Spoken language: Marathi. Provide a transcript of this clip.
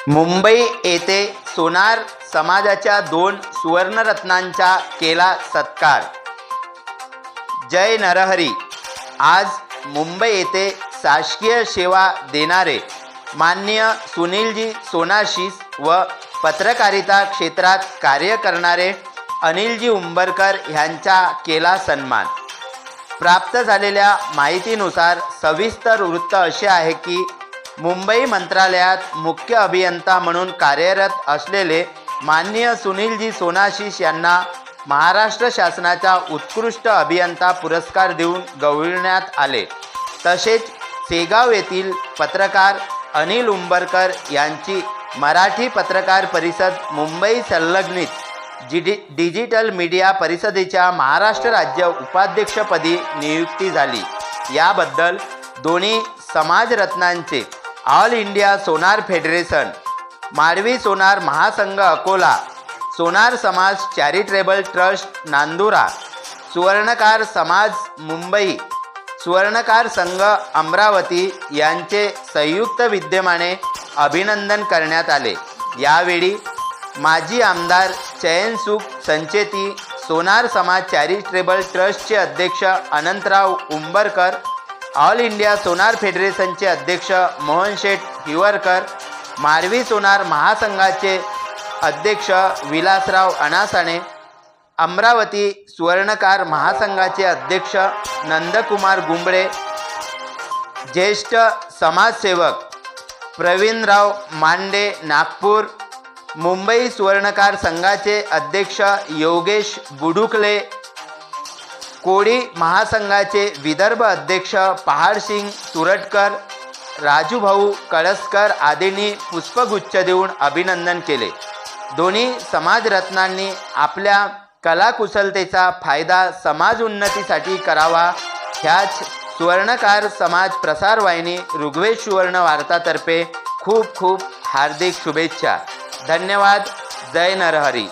मुंबई येथे सोनार समाजाच्या 2 सुवर्णरत्नांचा केला सत्कार। जय नरहरी। आज मुंबई येथे शासकीय सेवा देणारे माननीय सुनीलजी सोनाशिस व पत्रकारिता क्षेत्रात कार्य करणारे अनिलजी उंबरकर यांचा केला सन्मान। प्राप्त झालेल्या माहितीनुसार सविस्तर वृत्त असे आहे की मुंबई मंत्रालयात मुख्य अभियंता म्हणून कार्यरत असलेले माननीय सुनीलजी सोनाशिस यांना महाराष्ट्र शासनाचा उत्कृष्ट अभियंता पुरस्कार देऊन गौरविण्यात आले। तसेच सेगाव येथील पत्रकार अनिल उंबरकर यांची मराठी पत्रकार परिषद मुंबई संलग्नित डिजिटल मीडिया परिषदेच्या महाराष्ट्र राज्य उपाध्यक्षपदी नियुक्ती झाली। याबद्दल दोन्ही समाजरत्नांचे ऑल इंडिया सोनार फेडरेशन, माळवी सोनार महासंघ अकोला, सोनार समाज चॅरिटेबल ट्रस्ट नांदुरा, सुवर्णकार समाज मुंबई, सुवर्णकार संघ अमरावती यांचे संयुक्त विद्यमाने अभिनंदन करण्यात आले। यावेळी माजी आमदार चयनसुख संचेती, सोनार समाज चॅरिटेबल ट्रस्टचे अध्यक्ष अनंतराव उंबरकर, ऑल इंडिया सोनार फेडरेशनचे अध्यक्ष मोहनशेठ हिवरकर, माळवी सोनार महासंघाचे अध्यक्ष विलासराव अनासाने, अमरावती सुवर्णकार महासंघाचे अध्यक्ष नंदकुमार गुंबळे, ज्येष्ठ समाजसेवक प्रवीणराव मांडे नागपूर, मुंबई सुवर्णकार संघाचे अध्यक्ष योगेश बुडुकले, कोळी महासंघाचे विदर्भ अध्यक्ष पहाडसिंग सुरटकर, राजूभाऊ कळसकर आदींनी पुष्पगुच्छ देऊन अभिनंदन केले। दोन्ही समाजरत्नांनी आपल्या कलाकुशलतेचा फायदा समाज उन्नतीसाठी करावा, ह्याच सुवर्णकार समाज प्रसारवाहिनी ऋग्वेद सुवर्ण वार्तातर्फे खूप खूप हार्दिक शुभेच्छा। धन्यवाद। जय नरहरी।